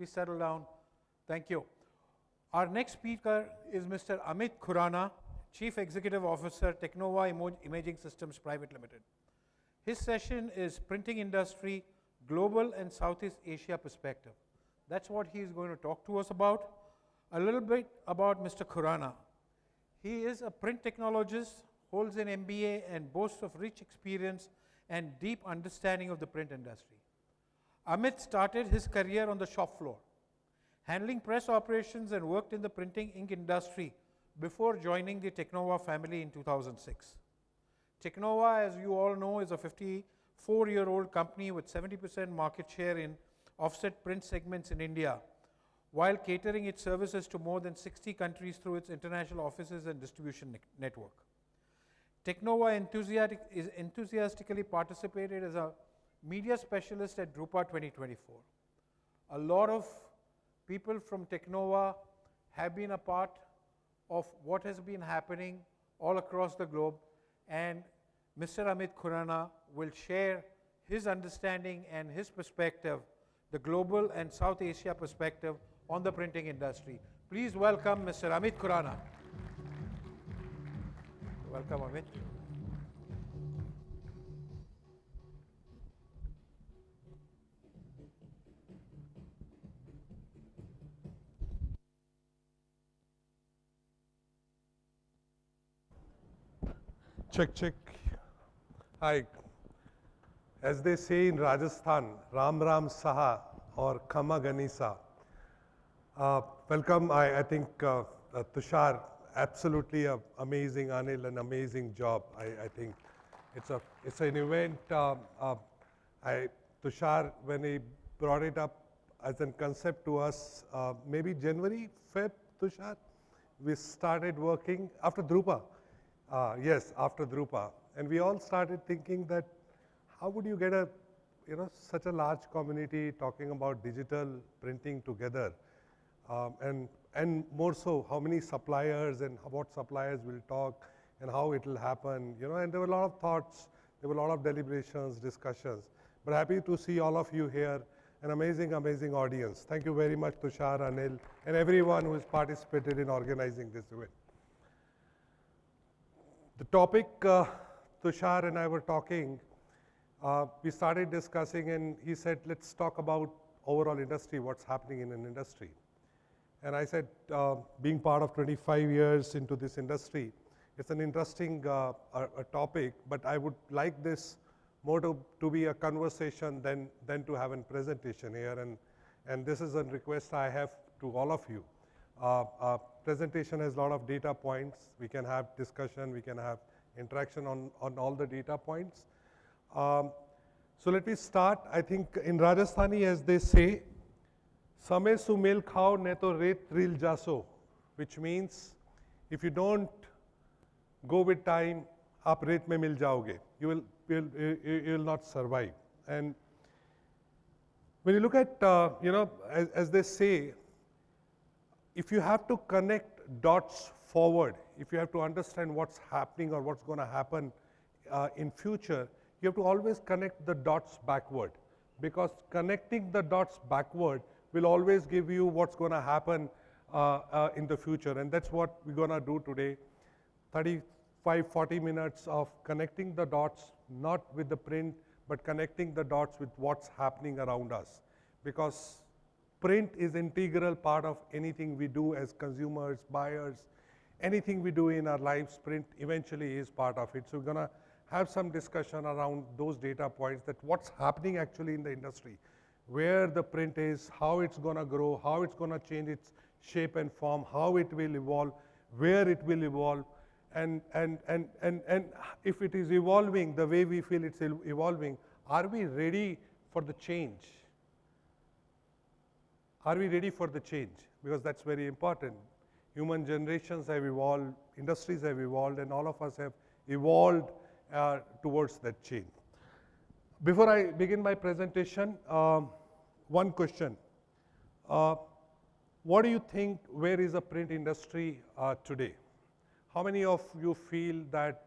Please settle down. Thank you. Our next speaker is Mr. Amit Khurana, Chief Executive Officer, Technova Imaging Systems Private Limited. His session is Printing Industry, Global and Southeast Asia Perspective. That's what he is going to talk to us about. A little bit about Mr. Khurana. He is a print technologist, holds an MBA, and boasts of rich experience and deep understanding of the print industry. Amit started his career on the shop floor, handling press operations, and worked in the printing ink industry before joining the Technova family in 2006. Technova, as you all know, is a 54-year-old company with 70% market share in offset print segments in India, while catering its services to more than 60 countries through its international offices and distribution network. Technova enthusiastically participated as a media specialist at Drupa 2024. A lot of people from Technova have been a part of what has been happening all across the globe, and Mr. Amit Khurana will share his understanding and his perspective, the global and South Asia perspective on the printing industry. Please welcome Mr. Amit Khurana. Welcome, Amit. Check, check. Hi. As they say in Rajasthan, Ram Ram Saha or Khama Ganisa. Welcome. I think Tushar, absolutely amazing, Anil, an amazing job. I think it's an event. Tushar, when he brought it up as a concept to us, maybe January, Feb, Tushar, we started working after Drupa. Yes, after Drupa. And we all started thinking that how would you get such a large community talking about digital printing together? And more so, how many suppliers and what suppliers will talk and how it will happen, and there were a lot of thoughts, there were a lot of deliberations, discussions. But happy to see all of you here, an amazing, amazing audience. Thank you very much, Tushar, Anil, and everyone who has participated in organizing this event. The topic, Tushar and I were talking, we started discussing and he said, let's talk about overall industry, what's happening in an industry. And I said, being part of 25 years into this industry, it's an interesting a topic, but I would like this more to be a conversation than to have a presentation here. And this is a request I have to all of you. Presentation has a lot of data points. We can have discussion, we can have interaction on all the data points. So let me start. I think in Rajasthani, as they say, Samay su mel khao ne to ret ril jaso, which means if you don't go with time, aap ret mein mil jaoge. You will not survive. And when you look at, as they say, if you have to connect dots forward, if you have to understand what's happening or what's going to happen in future, you have to always connect the dots backward, because connecting the dots backward will always give you what's going to happen in the future. And that's what we're going to do today. 35-40 minutes of connecting the dots, not with the print, but connecting the dots with what's happening around us. Because print is integral part of anything we do as consumers, buyers, anything we do in our lives, print eventually is part of it. So we're going to have some discussion around those data points, that what's happening actually in the industry, where the print is, how it's going to grow, how it's going to change its shape and form, how it will evolve, where it will evolve, and if it is evolving the way we feel it's evolving, are we ready for the change? Are we ready for the change? Because that's very important. Human generations have evolved, industries have evolved, and all of us have evolved towards that change. Before I begin my presentation, one question. What do you think, where is the print industry today? How many of you feel that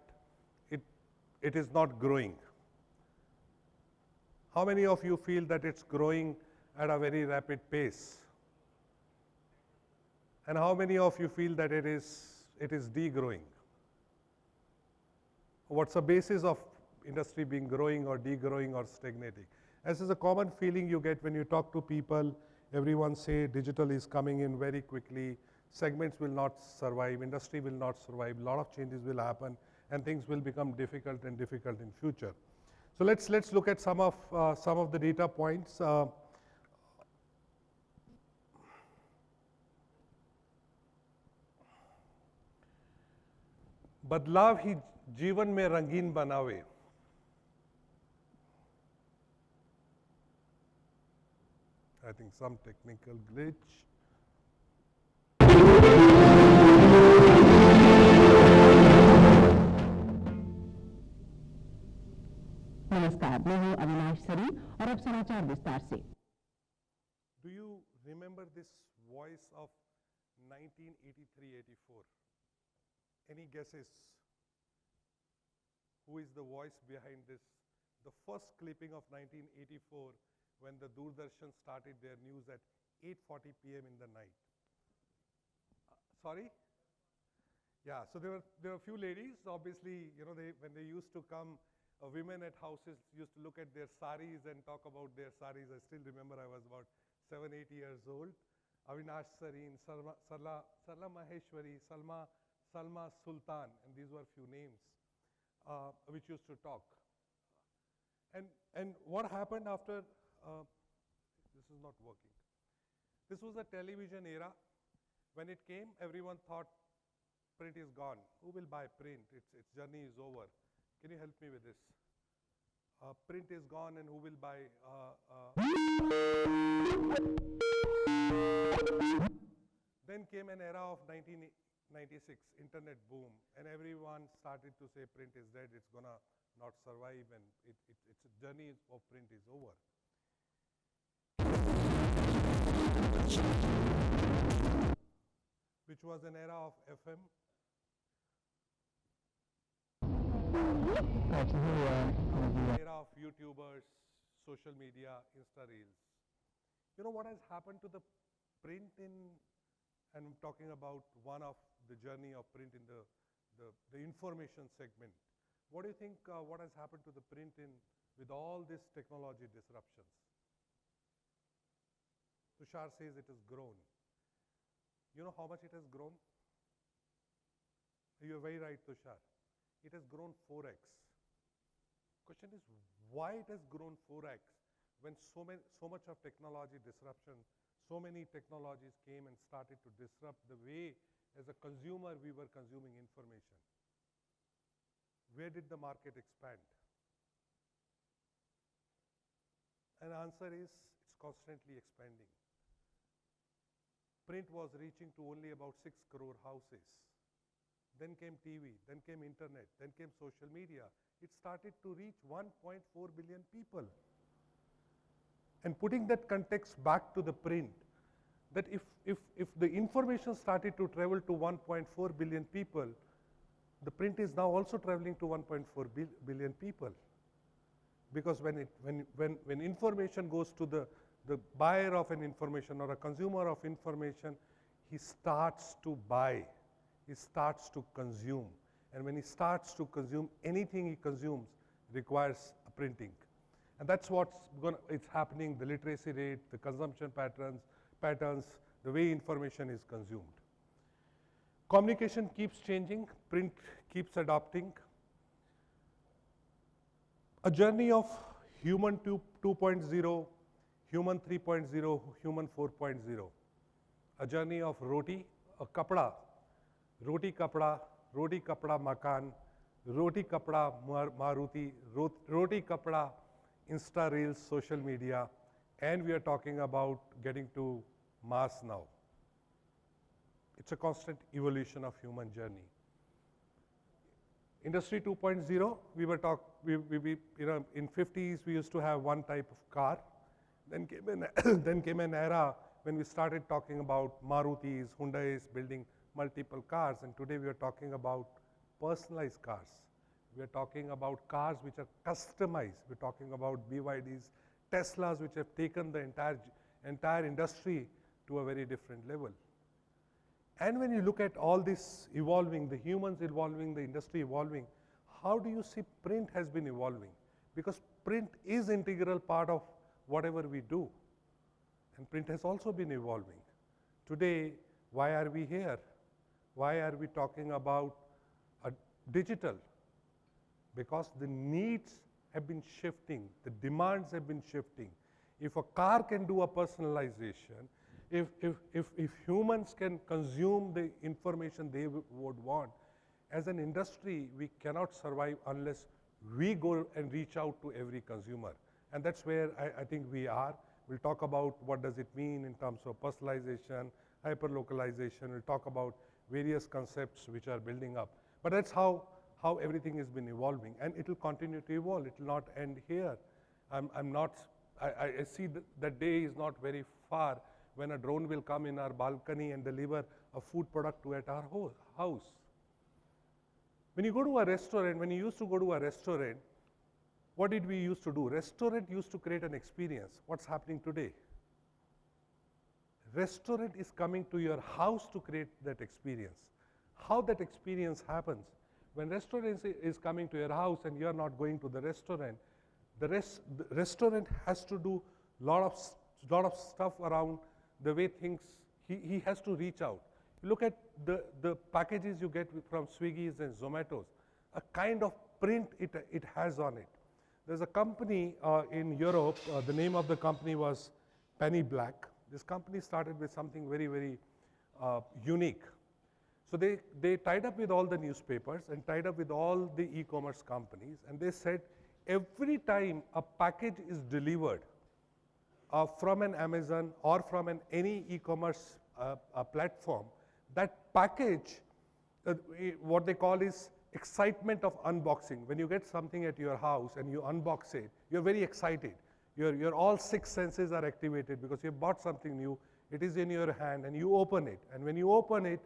it is not growing? How many of you feel that it's growing at a very rapid pace? And how many of you feel that it is degrowing? What's the basis of industry being growing or degrowing or stagnating? This is a common feeling you get when you talk to people. Everyone say digital is coming in very quickly, segments will not survive, industry will not survive, a lot of changes will happen, and things will become difficult and difficult in future. So let's look at some of the data points. बदलाव ही जीवन में रंगीन बनावे. I think some technical glitch. नमस्कार, मैं हूं अविनाश सरी और अब समाचार विस्तार से. Do you remember this voice of 1983-84? Any guesses? Who is the voice behind this? The first clipping of 1984 when the Doordarshan started their news at 8:40 p.m. in the night. Sorry? Yeah, so there were a few ladies, obviously, you know, when they used to come, women at houses used to look at their saris and talk about their saris. I still remember I was about 7-8 years old. Avinash Sareen, Sarla Maheshwari, Salma Sultan, and these were few names which used to talk. And what happened after, this is not working. This was a television era. When it came, everyone thought print is gone. Who will buy print? Its journey is over. Can you help me with this? Print is gone and who will buy? Then came an era of 1996, internet boom, and everyone started to say print is dead, it's gonna not survive, and its journey of print is over. Which was an era of FM. Era of YouTubers, social media, Insta Reels. You know what has happened to the print in, and I'm talking about one of the journey of print in the information segment. What do you think what has happened to the print in with all this technology disruptions? Tushar says it has grown. You know how much it has grown? You're very right, Tushar. It has grown 4x. Question is, why it has grown 4x when so much of technology disruption, so many technologies came and started to disrupt the way as a consumer we were consuming information? Where did the market expand? And the answer is, it's constantly expanding. Print was reaching to only about 6 crore houses. Then came TV, then came internet, then came social media. It started to reach 1.4 billion people. And putting that context back to the print, that if the information started to travel to 1.4 billion people, the print is now also traveling to 1.4 billion people. Because when information goes to the buyer of an information or a consumer of information, he starts to buy, he starts to consume. And when he starts to consume, anything he consumes requires a printing. And that's it's happening, the literacy rate, the consumption patterns, the way information is consumed. Communication keeps changing, print keeps adopting. A journey of human 2.0, human 3.0, human 4.0. A journey of roti, a kapda, roti kapda makan, roti kapda Maruti, roti kapda Insta Reels, social media, and we are talking about getting to mass now. It's a constant evolution of human journey. Industry 2.0, in 50s we used to have one type of car. Then came an era when we started talking about Marutis, Hyundais building multiple cars, and today we are talking about personalized cars. We are talking about cars which are customized. We're talking about BYDs, Teslas, which have taken the entire industry to a very different level. And when you look at all this evolving, the humans evolving, the industry evolving, how do you see print has been evolving? Because print is integral part of whatever we do. And print has also been evolving. Today, why are we here? Why are we talking about digital? Because the needs have been shifting, the demands have been shifting. If a car can do a personalization, if humans can consume the information they would want, as an industry, we cannot survive unless we go and reach out to every consumer. And that's where I think we are. We'll talk about what does it mean in terms of personalization, hyper-localization. We'll talk about various concepts which are building up. But that's how everything has been evolving. And it will continue to evolve. It will not end here. I see that day is not very far when a drone will come in our balcony and deliver a food product to at our house. When you go to a restaurant, when you used to go to a restaurant, what did we used to do? Restaurant used to create an experience. What's happening today? Restaurant is coming to your house to create that experience. How that experience happens? When restaurant is coming to your house and you're not going to the restaurant, the restaurant has to do lot of stuff around the way things, he has to reach out. Look at the packages you get from Swiggy's and Zomato's, a kind of print it has on it. There's a company in Europe, the name of the company was Penny Black. This company started with something very, very unique. So they tied up with all the newspapers and tied up with all the e-commerce companies, and they said every time a package is delivered from an Amazon or from any e-commerce platform, that package, what they call is excitement of unboxing. When you get something at your house and you unbox it, you're very excited. Your all six senses are activated because you bought something new, it is in your hand, and you open it. And when you open it,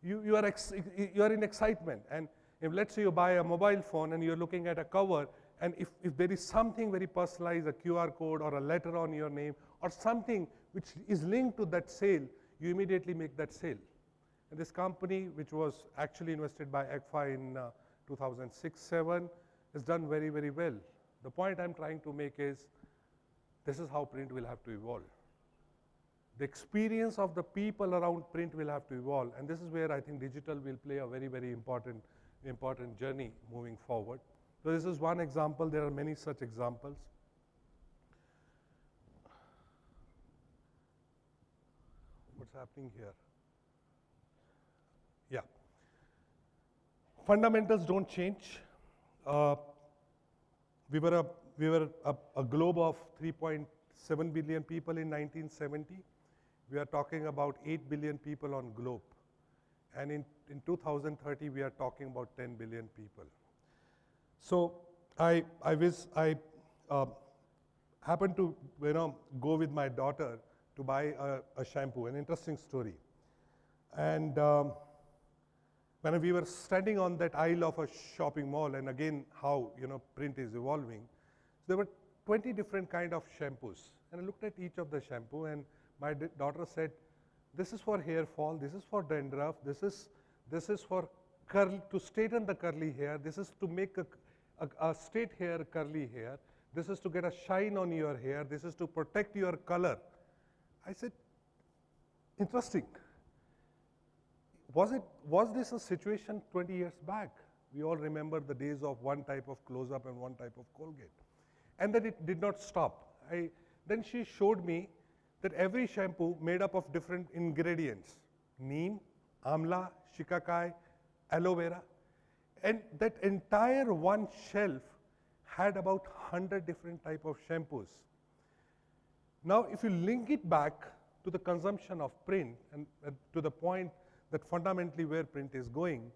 you are in excitement. And if let's say you buy a mobile phone and you're looking at a cover, and if there is something very personalized, a QR code or a letter on your name or something which is linked to that sale, you immediately make that sale. And this company, which was actually invested by ECFA in 2006-07, has done very, very well. The point I'm trying to make is, this is how print will have to evolve. The experience of the people around print will have to evolve, and this is where I think digital will play a very, very important journey moving forward. So this is one example. There are many such examples. What's happening here? Yeah. Fundamentals don't change. We were a globe of 3.7 billion people in 1970. We are talking about 8 billion people on globe. And in 2030, we are talking about 10 billion people. So I happened to go with my daughter to buy a shampoo, an interesting story. And when we were standing on that aisle of a shopping mall, and again how print is evolving, there were 20 different kind of shampoos. And I looked at each of the shampoo, and my daughter said, this is for hair fall, this is for dandruff, this is for curl, to straighten the curly hair, this is to make a straight hair, curly hair, this is to get a shine on your hair, this is to protect your color. I said, interesting. Was this a situation 20 years back? We all remember the days of one type of close-up and one type of Colgate. And then it did not stop. Then she showed me that every shampoo made up of different ingredients: neem, amla, shikakai, aloe vera. And that entire one shelf had about 100 different type of shampoos. Now, if you link it back to the consumption of print and to the point that fundamentally where print is going,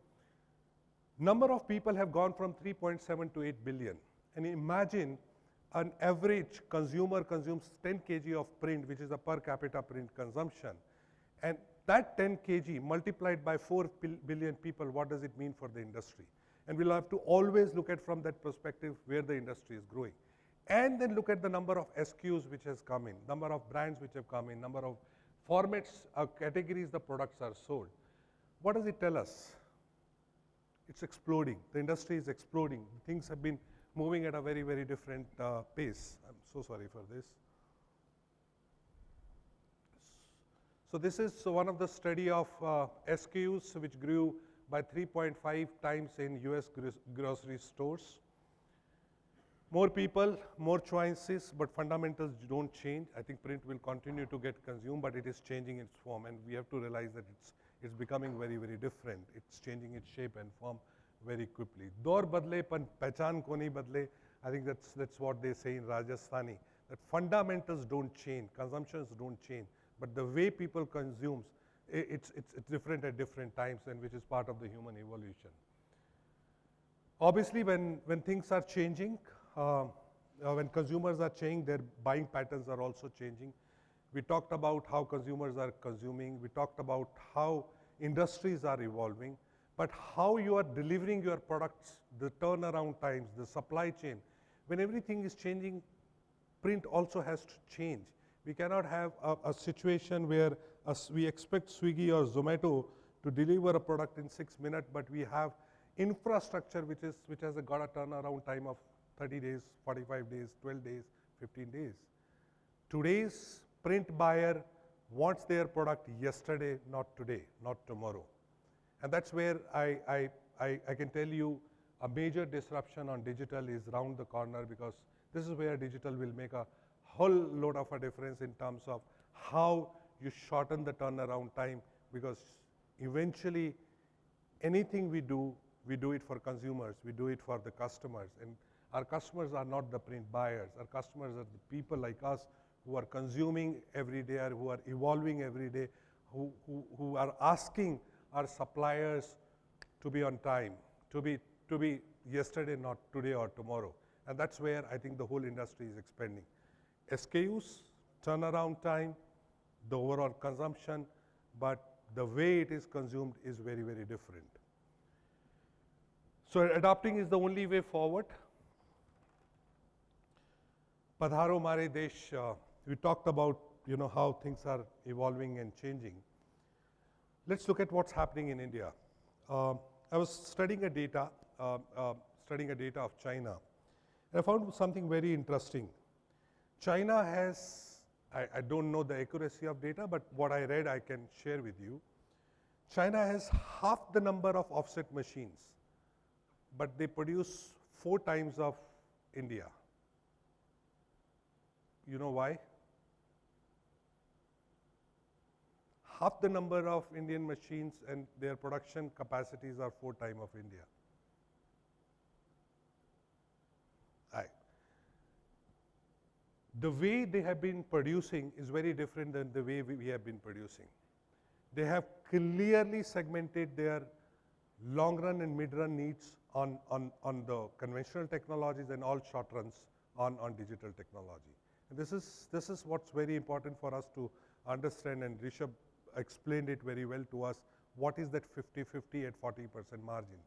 number of people have gone from 3.7 to 8 billion. And imagine an average consumer consumes 10 kg of print, which is a per capita print consumption. And that 10 kg multiplied by 4 billion people, what does it mean for the industry? And we'll have to always look at from that perspective where the industry is growing. And then look at the number of SKUs which has come in, number of brands which have come in, number of formats, categories the products are sold. What does it tell us? It's exploding. The industry is exploding. Things have been moving at a very, very different pace. I'm so sorry for this. So this is one of the study of SKUs which grew by 3.5 times in US grocery stores. More people, more choices, but fundamentals don't change. I think print will continue to get consumed, but it is changing its form, and we have to realize that it's becoming very, very different. It's changing its shape and form very quickly. Daur badle pan pehchan ko nahi badle. I think that's what they say in Rajasthani, that fundamentals don't change, consumptions don't change, but the way people consumes, it's different at different times, and which is part of the human evolution. Obviously, when things are changing, when consumers are changing, their buying patterns are also changing. We talked about how consumers are consuming. We talked about how industries are evolving. But how you are delivering your products, the turnaround times, the supply chain, when everything is changing, print also has to change. We cannot have a situation where we expect Swiggy or Zomato to deliver a product in 6 minutes, but we have infrastructure which has got a turnaround time of 30 days, 45 days, 12 days, 15 days. Today's print buyer wants their product yesterday, not today, not tomorrow. And that's where I can tell you a major disruption on digital is round the corner, because this is where digital will make a whole load of a difference in terms of how you shorten the turnaround time, because eventually anything we do it for consumers, we do it for the customers. And our customers are not the print buyers. Our customers are the people like us who are consuming every day, or who are evolving every day, who are asking our suppliers to be on time, to be yesterday, not today or tomorrow. And that's where I think the whole industry is expanding. SKUs, turnaround time, the overall consumption, but the way it is consumed is very, very different. So adapting is the only way forward. Padharo Mare Desh, we talked about how things are evolving and changing. Let's look at what's happening in India. I was studying a data of China, and I found something very interesting. China has, I don't know the accuracy of data, but what I read I can share with you. China has half the number of offset machines, but they produce 4 times of India. You know why? Half the number of Indian machines and their production capacities are 4 times of India. The way they have been producing is very different than the way we have been producing. They have clearly segmented their long run and mid run needs on the conventional technologies, and all short runs on digital technology. And this is what's very important for us to understand, and Rishabh explained it very well to us. What is that 50-50 at 40% margin?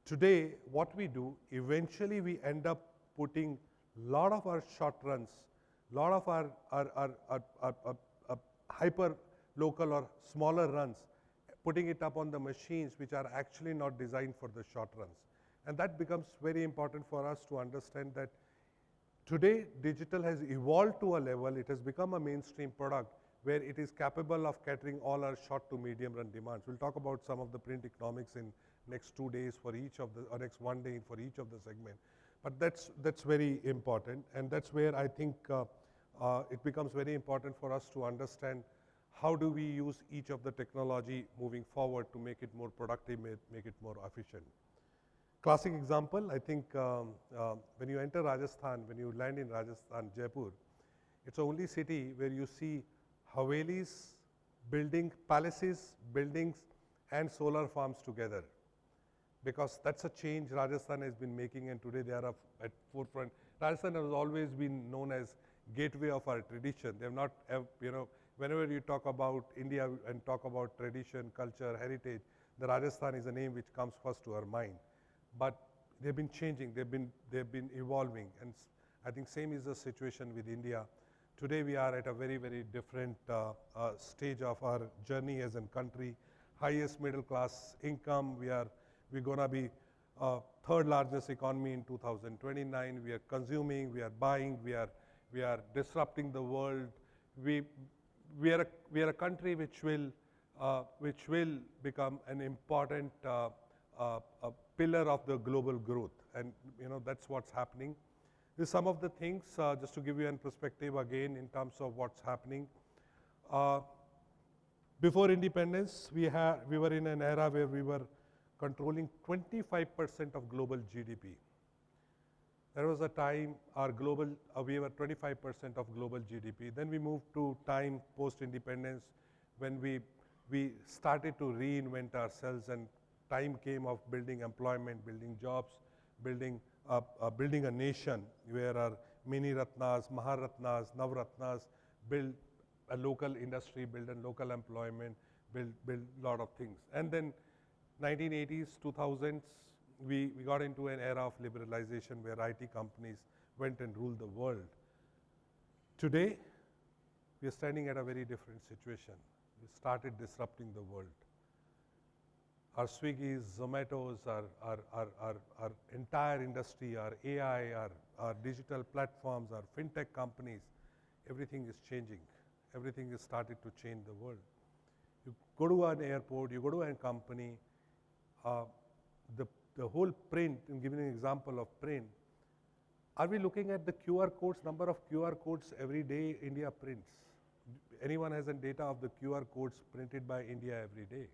Today, what we do, eventually we end up putting a lot of our short runs, a lot of our hyper local or smaller runs, putting it up on the machines which are actually not designed for the short runs. And that becomes very important for us to understand that today digital has evolved to a level, it has become a mainstream product where it is capable of catering all our short to medium run demands. We'll talk about some of the print economics in next 2 days for each of the, or next 1 day for each of the segment. But that's very important, and that's where I think it becomes very important for us to understand how do we use each of the technology moving forward to make it more productive, make it more efficient. Classic example, I think when you enter Rajasthan, when you land in Rajasthan, Jaipur, it's the only city where you see Havelis, palaces, buildings, and solar farms together. Because that's a change Rajasthan has been making, and today they are at forefront. Rajasthan has always been known as gateway of our tradition. They have not, whenever you talk about India and talk about tradition, culture, heritage, the Rajasthan is a name which comes first to our mind. But they've been changing, they've been evolving, and I think same is the situation with India. Today we are at a very, very different stage of our journey as a country. highest middle class income. We're going to be third largest economy in 2029. We are consuming, we are buying, we are disrupting the world. We are a country which will become an important pillar of the global growth, and that's what's happening. These are some of the things, just to give you an perspective again in terms of what's happening. Before independence, we were in an era where we were controlling 25% of global GDP. There was a time we were 25% of global GDP. Then we moved to time post-independence when we started to reinvent ourselves, and time came of building employment, building jobs, building a nation where our mini Ratnas, Maharatnas, Navratnas build a local industry, build a local employment, build a lot of things. And then 1980s, 2000s, we got into an era of liberalization where IT companies went and ruled the world. Today, we are standing at a very different situation. We started disrupting the world. Our Swiggies, Zomatos, our entire industry, our AI, our digital platforms, our fintech companies, everything is changing. Everything has started to change the world. You go to an airport, you go to a company, the whole print, I'm giving an example of print. Are we looking at the QR codes, number of QR codes every day India prints? Anyone has a data of the QR codes printed by India every day?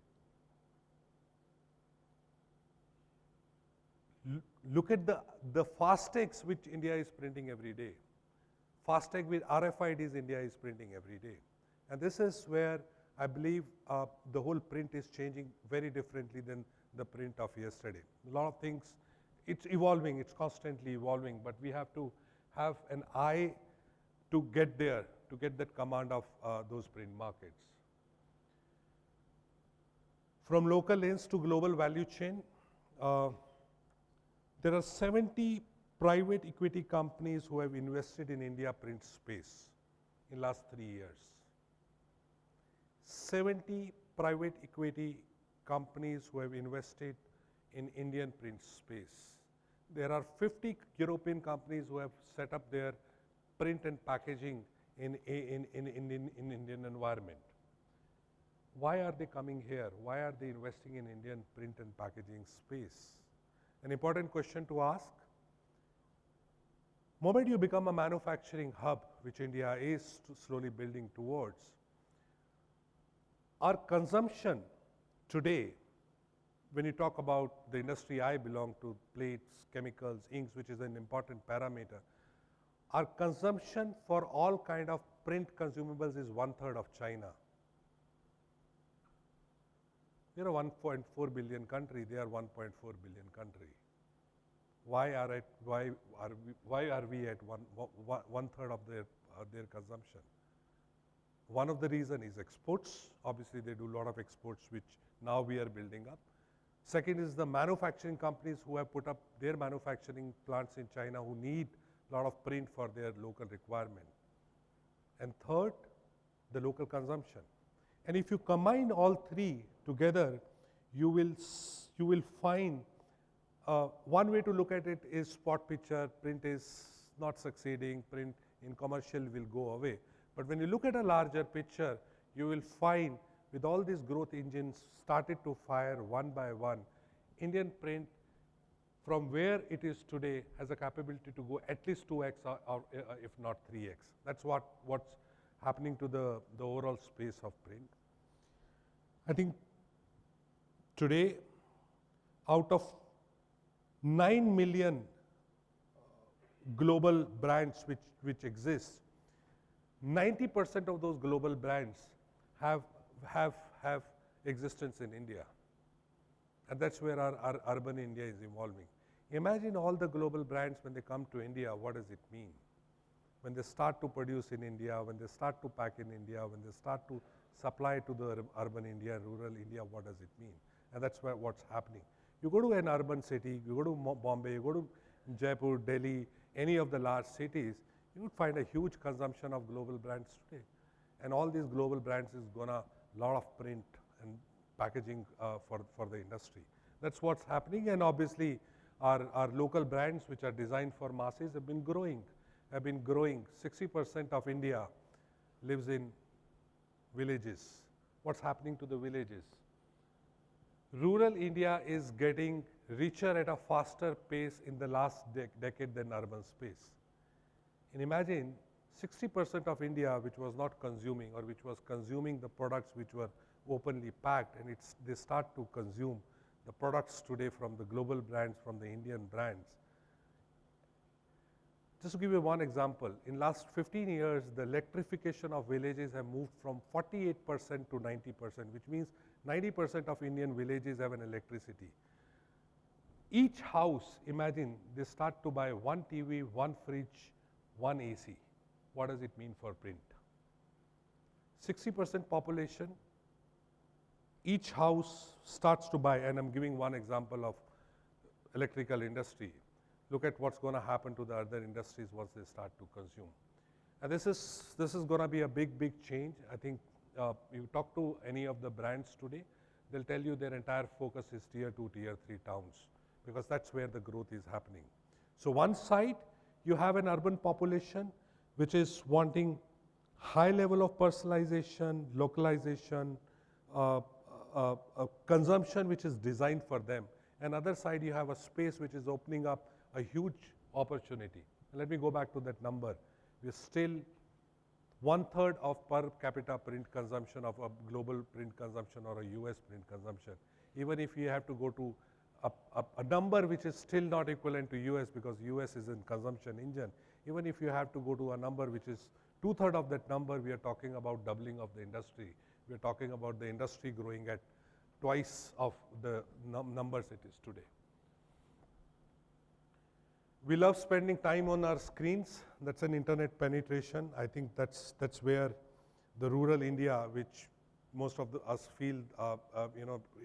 Look at the FASTags which India is printing every day. FASTag with RFIDs India is printing every day. And this is where I believe the whole print is changing very differently than the print of yesterday. A lot of things, it's evolving, it's constantly evolving, but we have to have an eye to get there, to get that command of those print markets. From local lanes to global value chain, there are 70 private equity companies who have invested in India print space in last 3 years. 70 private equity companies who have invested in Indian print space. There are 50 European companies who have set up their print and packaging in Indian environment. Why are they coming here? Why are they investing in Indian print and packaging space? An important question to ask. Moment you become a manufacturing hub, which India is slowly building towards, our consumption today, when you talk about the industry I belong to, plates, chemicals, inks, which is an important parameter, our consumption for all kind of print consumables is 1/3 of China. We are a 1.4 billion country, they are 1.4 billion country. Why are we at 1/3 of their consumption? One of the reason is exports. Obviously, they do a lot of exports, which now we are building up. Second is the manufacturing companies who have put up their manufacturing plants in China who need a lot of print for their local requirement. And third, the local consumption. And if you combine all three together, you will find one way to look at it is spot picture, print is not succeeding, print in commercial will go away. But when you look at a larger picture, you will find with all these growth engines started to fire one by one, Indian print from where it is today has a capability to go at least 2x or if not 3x. That's what's happening to the overall space of print. I think today, out of 9 million global brands which exist, 90% of those global brands have existence in India. And that's where our urban India is evolving. Imagine all the global brands when they come to India, what does it mean? When they start to produce in India, when they start to pack in India, when they start to supply to the urban India, rural India, what does it mean? And that's what's happening. You go to an urban city, you go to Bombay, you go to Jaipur, Delhi, any of the large cities, you would find a huge consumption of global brands today. And all these global brands is gonna, lot of print, and packaging for the industry. That's what's happening, and obviously our local brands which are designed for masses have been growing. 60% of India lives in villages. What's happening to the villages? Rural India is getting richer at a faster pace in the last decade than urban space. And imagine 60% of India which was not consuming, or which was consuming the products which were openly packed, and they start to consume the products today from the global brands, from the Indian brands. Just to give you one example, in last 15 years, the electrification of villages have moved from 48% to 90%, which means 90% of Indian villages have an electricity. Each house, imagine, they start to buy one TV, one fridge, one AC. What does it mean for print? 60% population, each house starts to buy, and I'm giving one example of electrical industry. Look at what's going to happen to the other industries once they start to consume. And this is going to be a big change. I think you talk to any of the brands today, they'll tell you their entire focus is tier 2, tier 3 towns, because that's where the growth is happening. So one side, you have an urban population which is wanting high level of personalization, localization, consumption which is designed for them. And other side, you have a space which is opening up a huge opportunity. And let me go back to that number. We're still 1/3 of per capita print consumption of a global print consumption or a US print consumption. Even if you have to go to a number which is still not equivalent to US, because US is in consumption engine, even if you have to go to a number which is 2/3 of that number, we are talking about doubling of the industry. We are talking about the industry growing at twice of the numbers it is today. We love spending time on our screens. That's an internet penetration. I think that's where the rural India, which most of us feel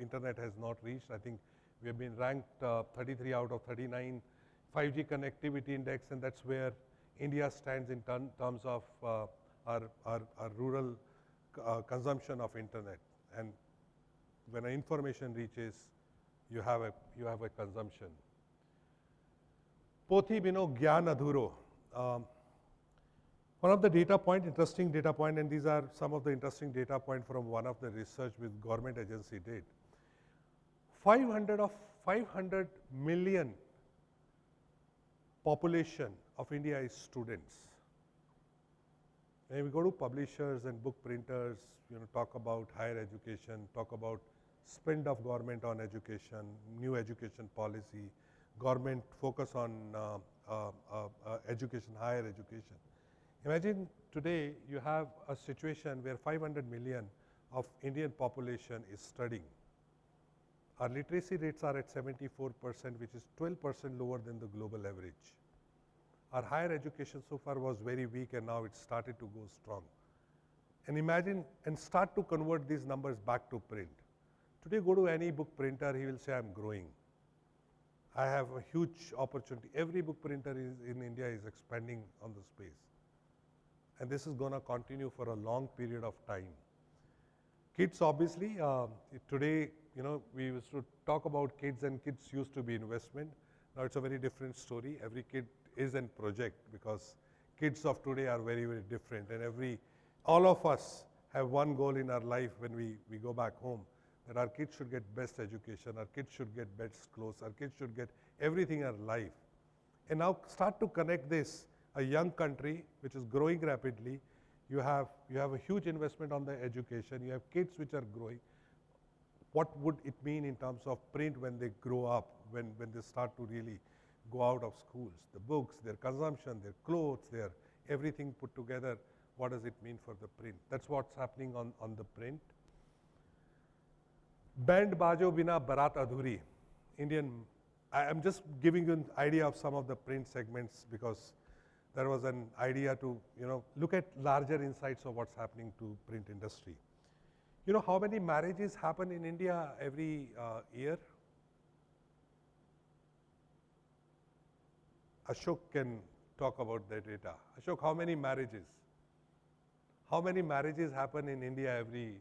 internet has not reached. I think we have been ranked 33 out of 39 5G connectivity index, and that's where India stands in terms of our rural consumption of internet. And when information reaches, you have a consumption. Pothi bino gyan adhuro. One of the data point, interesting data point, and these are some of the interesting data point from one of the research with government agency did. 500 million population of India is students. And we go to publishers and book printers, talk about higher education, talk about spend of government on education, new education policy, government focus on education, higher education. Imagine today you have a situation where 500 million of Indian population is studying. Our literacy rates are at 74%, which is 12% lower than the global average. Our higher education so far was very weak, and now it started to go strong. And imagine, and start to convert these numbers back to print. Today, go to any book printer, he will say, I'm growing. I have a huge opportunity. Every book printer in India is expanding on the space. And this is going to continue for a long period of time. Kids, obviously, today, we used to talk about kids, and kids used to be investment. Now it's a very different story. Every kid is a project, because kids of today are very, very different. And all of us have one goal in our life when we go back home, that our kids should get best education, our kids should get best clothes, our kids should get everything in our life. And now start to connect this, a young country which is growing rapidly. You have a huge investment on the education. You have kids which are growing. What would it mean in terms of print when they grow up, when they start to really go out of schools? The books, their consumption, their clothes, their everything put together, what does it mean for the print? That's what's happening on the print. Band bajo bina barat adhuri. I'm just giving you an idea of some of the print segments, because there was an idea to look at larger insights of what's happening to print industry. You know how many marriages happen in India every year? Ashok can talk about the data. Ashok, how many marriages? How many marriages happen in India every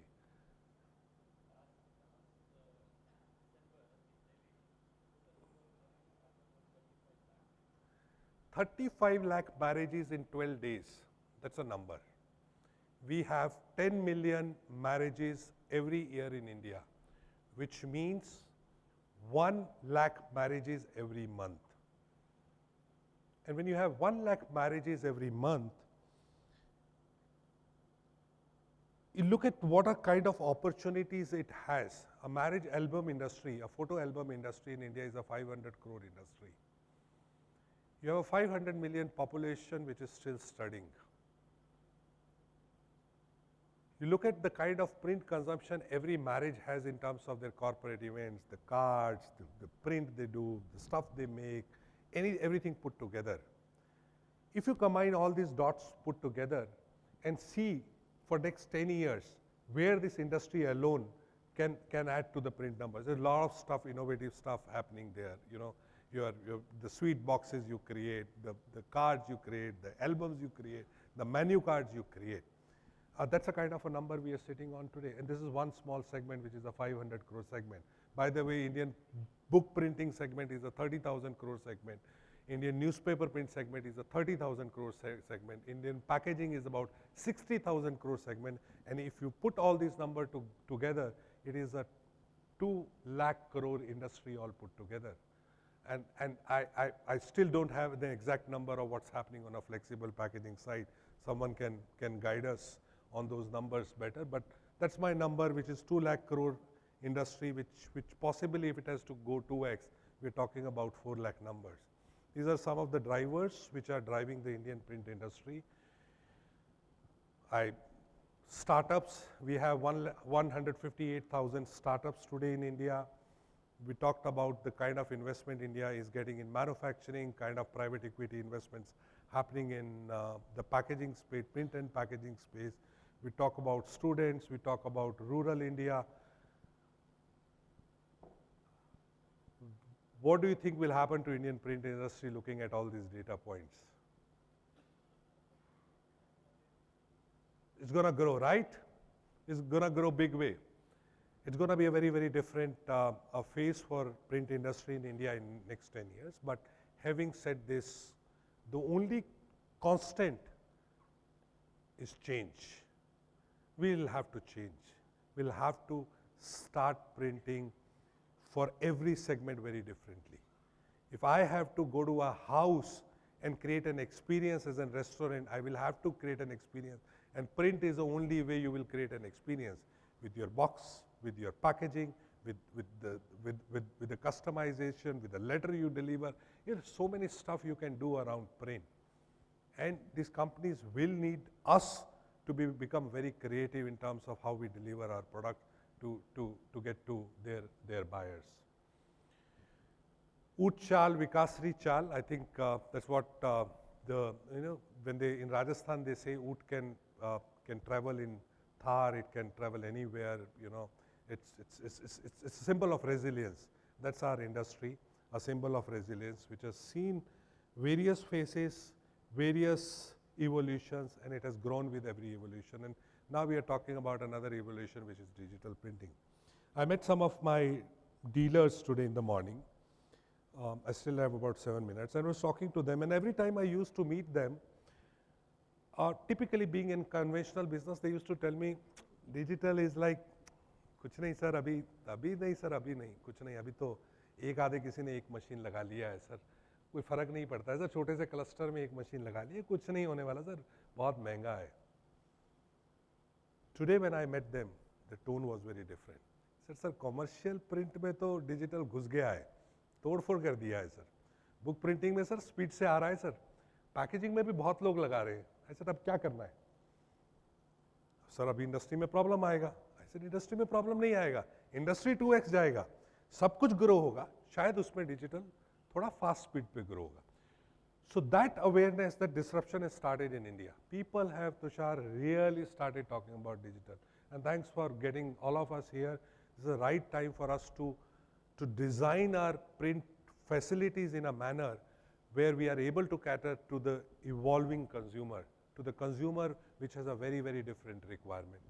35 lakh marriages in 12 days. That's a number. We have 10 million marriages every year in India, which means 1 lakh marriages every month. And when you have 1 lakh marriages every month, you look at what are kind of opportunities it has. A marriage album industry, a photo album industry in India is a 500 crore industry. You have a 500 million population which is still studying. You look at the kind of print consumption every marriage has in terms of their corporate events, the cards, the print they do, the stuff they make, everything put together. If you combine all these dots put together and see for next 10 years where this industry alone can add to the print numbers. There's a lot of stuff, innovative stuff happening there. You know, the sweet boxes you create, the cards you create, the albums you create, the menu cards you create. That's a kind of a number we are sitting on today. And this is one small segment, which is a 500 crore segment. By the way, Indian book printing segment is a 30,000 crore segment. Indian newspaper print segment is a 30,000 crore segment. Indian packaging is about 60,000 crore segment. And if you put all these numbers together, it is a 2 lakh crore industry all put together. And I still don't have the exact number of what's happening on a flexible packaging side. Someone can guide us on those numbers better, but that's my number, which is 2 lakh crore industry, which possibly if it has to go 2x, we're talking about 4 lakh numbers. These are some of the drivers which are driving the Indian print industry. Startups, we have 158,000 startups today in India. We talked about the kind of investment India is getting in manufacturing, kind of private equity investments happening in the packaging space, print and packaging space. We talk about students, we talk about rural India. What do you think will happen to Indian print industry looking at all these data points? It's going to grow, right? It's going to grow big way. It's going to be a very, very different phase for print industry in India in next 10 years. But having said this, the only constant is change. We'll have to change. We'll have to start printing for every segment very differently. If I have to go to a house and create an experience as a restaurant, I will have to create an experience. And print is the only way you will create an experience with your box, with your packaging, with the customization, with the letter you deliver. There's so many stuff you can do around print. And these companies will need us to become very creative in terms of how we deliver our product to get to their buyers. Oot chal, Vikasri chal, I think that's what when they in Rajasthan they say oot can travel in Thar, it can travel anywhere, it's a symbol of resilience. That's our industry, a symbol of resilience, which has seen various phases, various evolutions, and it has grown with every evolution. And now we are talking about another evolution, which is digital printing. I met some of my dealers today in the morning. I still have about 7 minutes. I was talking to them, and every time I used to meet them, typically being in conventional business, they used to tell me, digital is like, कुछ नहीं sir अभी नहीं sir अभी नहीं कुछ नहीं अभी तो एक आधे किसी ने एक मशीन लगा लिया है सर कोई फ़र्क नहीं पड़ता है सर छोटे से क्लस्टर में एक मशीन लगा ली है कुछ नहीं होने वाला सर बहुत महंगा है Today when I met them, the tone was very different. Sir commercial print में तो डिजिटल घुस गया है तोड़फोड़ कर दिया है सर बुक प्रिंटिंग में सर स्पीड से आ रहा है सर पैकेजिंग में भी बहुत लोग लगा रहे हैं ऐसा अब क्या करना है सर अभी इंडस्ट्री में प्रॉब्लम आएगा ऐसे इंडस्ट्री में प्रॉब्लम नहीं आएगा इंडस्ट्री 2x जाएगा सब कुछ ग्रो होगा शायद उसमें डिजिटल थोड़ा फास्ट स्पीड पे ग्रो होगा So that awareness, that disruption has started in India. People have, Tushar, really started talking about digital. And thanks for getting all of us here. This is the right time for us to design our print facilities in a manner where we are able to cater to the evolving consumer, to the consumer which has a very, very different requirement.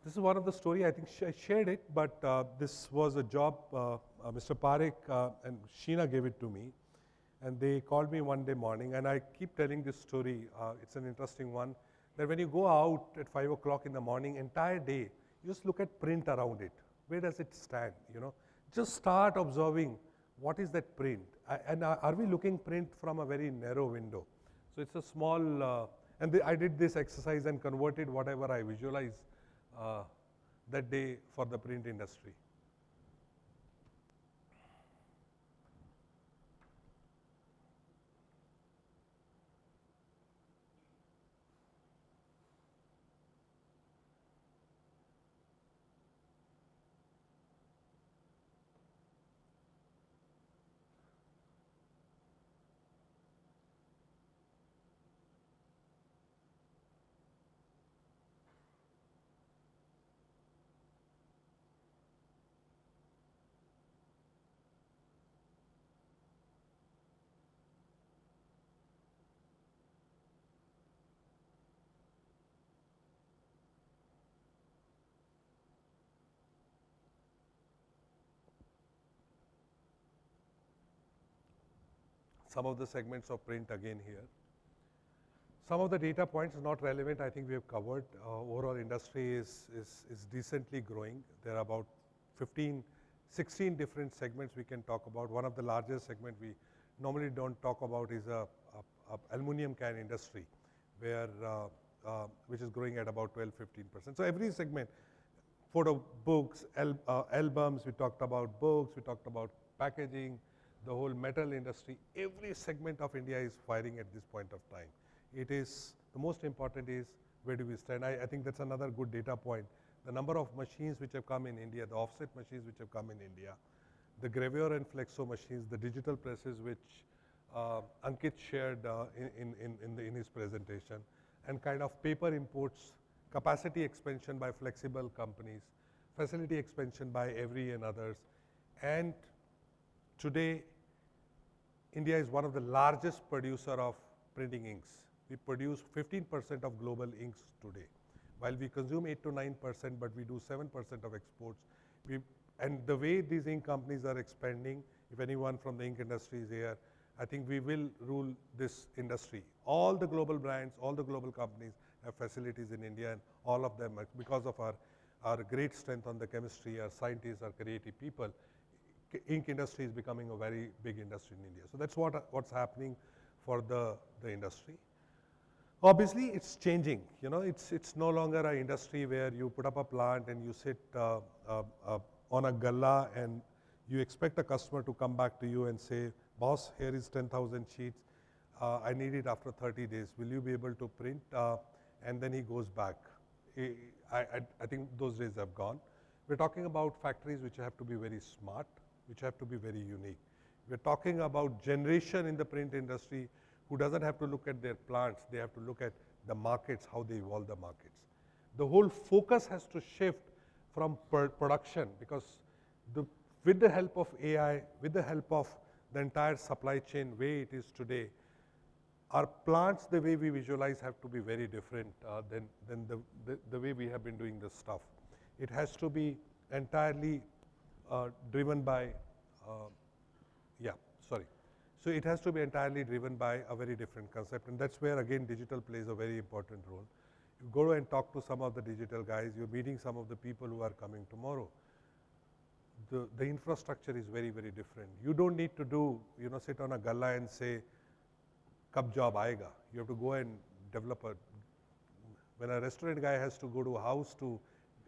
This is one of the story, I think I shared it, but this was a job Mr. Parekh and Sheena gave it to me. And they called me one day morning, and I keep telling this story, it's an interesting one, that when you go out at 5 o'clock in the morning, entire day, you just look at print around it. Where does it stand, you know? Just start observing what is that print. And are we looking print from a very narrow window? So it's a small, I did this exercise and converted whatever I visualized that day for the print industry. Some of the segments of print again here. Some of the data points not relevant, I think we have covered. Overall industry is decently growing. There are about 16 different segments we can talk about. One of the largest segment we normally don't talk about is a aluminum can industry, where which is growing at about 12-15%. So every segment, photo books, albums, we talked about books, we talked about packaging, the whole metal industry, every segment of India is firing at this point of time. It is, the most important is where do we stand. I think that's another good data point. The number of machines which have come in India, the offset machines which have come in India, the gravure and flexo machines, the digital presses which Ankit shared in his presentation, and kind of paper imports, capacity expansion by flexible companies, facility expansion by every and others. And today, India is one of the largest producer of printing inks. We produce 15% of global inks today. While we consume 8 to 9%, but we do 7% of exports. And the way these ink companies are expanding, if anyone from the ink industry is here, I think we will rule this industry. All the global brands, all the global companies have facilities in India, and all of them, because of our great strength on the chemistry, our scientists, our creative people, ink industry is becoming a very big industry in India. So that's what's happening for the industry. Obviously, it's changing. You know, it's no longer an industry where you put up a plant and you sit on a galla and you expect a customer to come back to you and say, boss, here is 10,000 sheets. I need it after 30 days. Will you be able to print? And then he goes back. I think those days have gone. We're talking about factories which have to be very smart, which have to be very unique. We're talking about generation in the print industry who doesn't have to look at their plants, they have to look at the markets, how they evolve the markets. The whole focus has to shift from production, because with the help of AI, with the help of the entire supply chain way it is today, our plants, the way we visualize, have to be very different than the way we have been doing this stuff. It has to be entirely driven by, So it has to be entirely driven by a very different concept, and that's where again digital plays a very important role. You go and talk to some of the digital guys, you're meeting some of the people who are coming tomorrow. The infrastructure is very, very different. You don't need to sit on a galla and say, kab job aayega. You have to go and develop when a restaurant guy has to go to a house to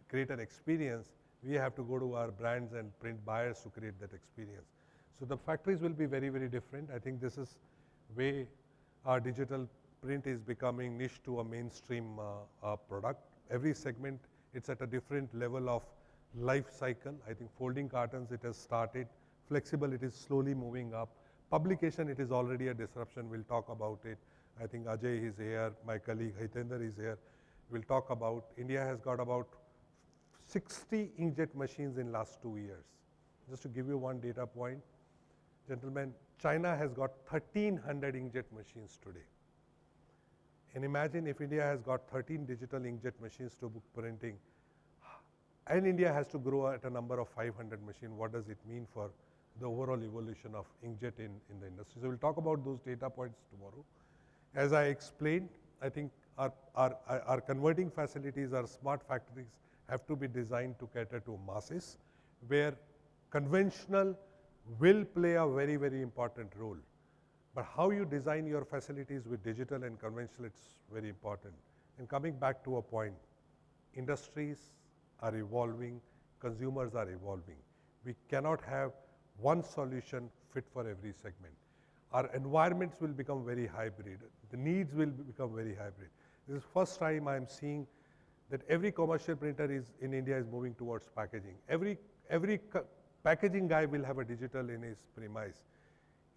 create an experience, we have to go to our brands and print buyers to create that experience. So the factories will be very, very different. I think this is way our digital print is becoming niche to a mainstream product. Every segment, it's at a different level of life cycle. I think folding cartons, it has started. Flexible, it is slowly moving up. Publication, it is already a disruption. We'll talk about it. I think Ajay is here. My colleague Hitendra is here. We'll talk about, India has got about 60 inkjet machines in last 2 years. Just to give you one data point, gentlemen, China has got 1,300 inkjet machines today. And imagine if India has got 13 digital inkjet machines to book printing, and India has to grow at a number of 500 machines, what does it mean for the overall evolution of inkjet in the industry. So we'll talk about those data points tomorrow. As I explained, I think our converting facilities, our smart factories have to be designed to cater to masses, where conventional will play a very, very important role. But how you design your facilities with digital and conventional, it's very important. And coming back to a point, industries are evolving, consumers are evolving. We cannot have one solution fit for every segment. Our environments will become very hybrid. The needs will become very hybrid. This is the first time I'm seeing that every commercial printer in India is moving towards packaging. Every packaging guy will have a digital in his premise.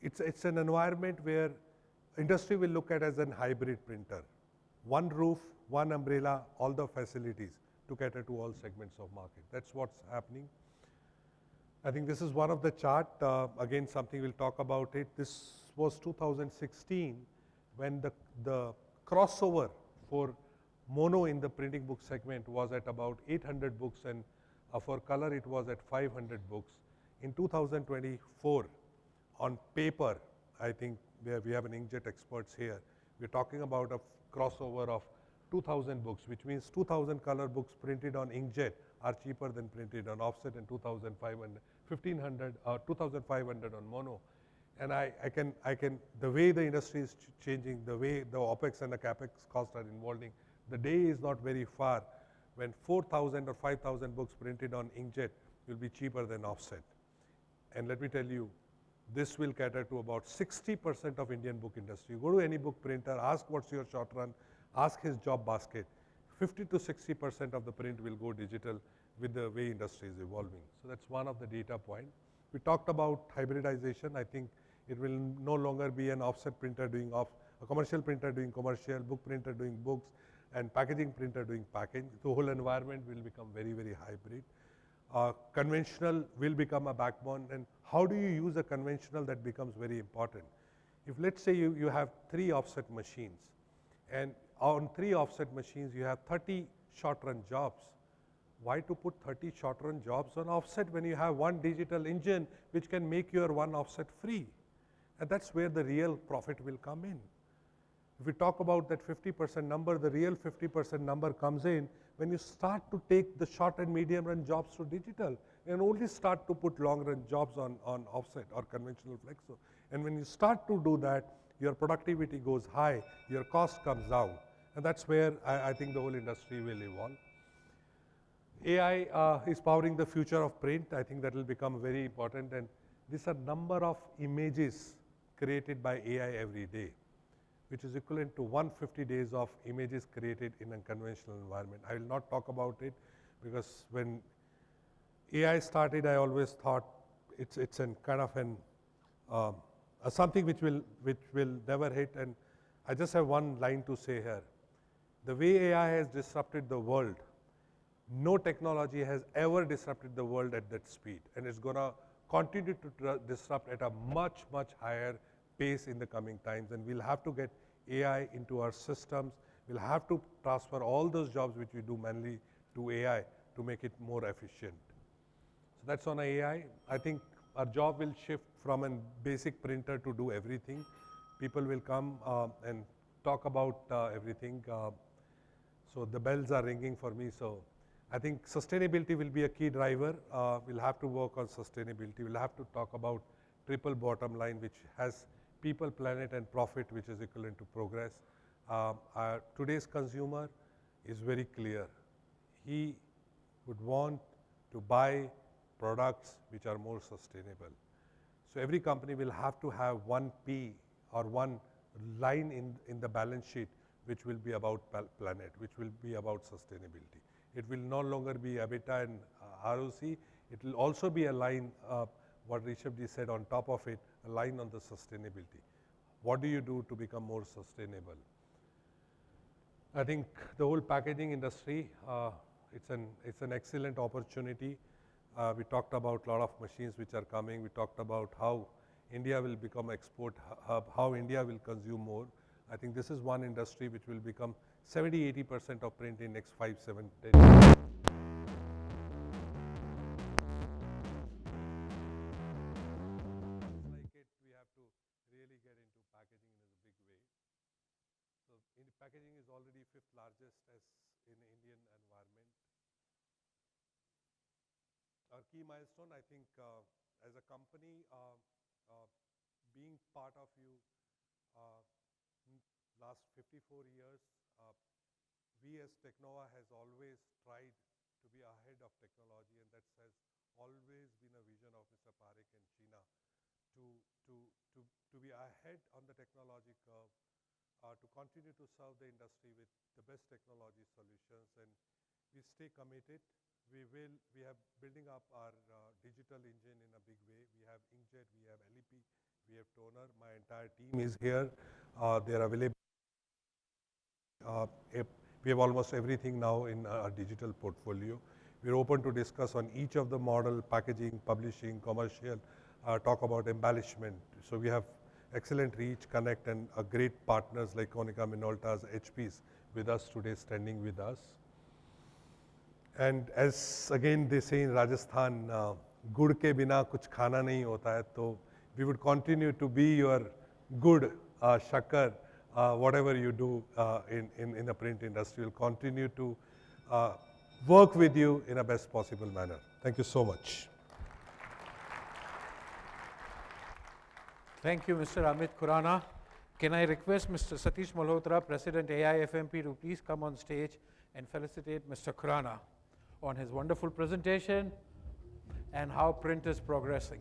It's an environment where industry will look at as an hybrid printer. One roof, one umbrella, all the facilities to cater to all segments of market. That's what's happening. I think this is one of the chart. Again, something we'll talk about it. This was 2016 when the crossover for mono in the printing book segment was at about 800 books, and for color it was at 500 books. In 2024, on paper, I think we have an inkjet experts here. We're talking about a crossover of 2,000 books, which means 2,000 color books printed on inkjet are cheaper than printed on offset, and 1,500 or 2,500 on mono. And I can, the way the industry is changing, the way the OPEX and the CAPEX costs are evolving, the day is not very far when 4,000 or 5,000 books printed on inkjet will be cheaper than offset. And let me tell you, this will cater to about 60% of Indian book industry. You go to any book printer, ask what's your short run, ask his job basket. 50 to 60% of the print will go digital with the way industry is evolving. So that's one of the data point. We talked about hybridization. I think it will no longer be an offset printer doing a commercial printer doing commercial, book printer doing books, and packaging printer doing packaging. The whole environment will become very, very hybrid. Conventional will become a backbone, and how do you use a conventional, that becomes very important. If let's say you have 3 offset machines, and on 3 offset machines you have 30 short run jobs, why to put 30 short run jobs on offset when you have one digital engine which can make your one offset free? And that's where the real profit will come in. If we talk about that 50% number, the real 50% number comes in when you start to take the short and medium run jobs to digital and only start to put long run jobs on offset or conventional flexo. And when you start to do that, your productivity goes high, your cost comes down. And that's where I think the whole industry will evolve. AI is powering the future of print. I think that will become very important. And these are number of images created by AI every day, which is equivalent to 150 days of images created in a conventional environment. I will not talk about it because when AI started, I always thought it's an kind of an something which will never hit. And I just have one line to say here. The way AI has disrupted the world, no technology has ever disrupted the world at that speed, and it's going to continue to disrupt at a much, much higher pace in the coming times. And we'll have to get AI into our systems. We'll have to transfer all those jobs which we do manually to AI to make it more efficient. So that's on AI. I think our job will shift from a basic printer to do everything. People will come and talk about everything. So the bells are ringing for me. So I think sustainability will be a key driver. We'll have to work on sustainability. We'll have to talk about triple bottom line, which has people, planet, and profit, which is equivalent to progress. Today's consumer is very clear. He would want to buy products which are more sustainable. So every company will have to have one P or one line in the balance sheet which will be about planet, which will be about sustainability. It will no longer be EBITDA and ROC. It will also be a line, what Rishabh ji said on top of it, a line on the sustainability. What do you do to become more sustainable? I think the whole packaging industry, it's an excellent opportunity. We talked about a lot of machines which are coming. We talked about how India will become export hub, how India will consume more. I think this is one industry which will become 70-80% of print in next 5, 7, 10 years. packaging is already 5th largest as in Indian environment. Our key milestone, I think, as a company, being part of you last 54 years, we as Technova has always tried to be ahead of technology, and that has always been a vision of Mr. Parekh and Sheena to be ahead on the technology curve, to continue to serve the industry with the best technology solutions, and we stay committed. We have building up our digital engine in a big way. We have inkjet, we have LEP, we have toner. My entire team is here. They are available. We have almost everything now in our digital portfolio. We are open to discuss on each of the model, packaging, publishing, commercial, talk about embellishment. So we have excellent reach, connect, and great partners like Konica Minolta's, HP's with us today, standing with us. And as again they say in Rajasthan, gud ke bina kuch khana nahi hota hai, so we would continue to be your good shakar, whatever you do in the print industry. We'll continue to work with you in a best possible manner. Thank you so much. Thank you, Mr. Amit Khurana. Can I request Mr. Satish Malhotra, President AIFMP, to please come on stage and felicitate Mr. Khurana on his wonderful presentation and how print is progressing.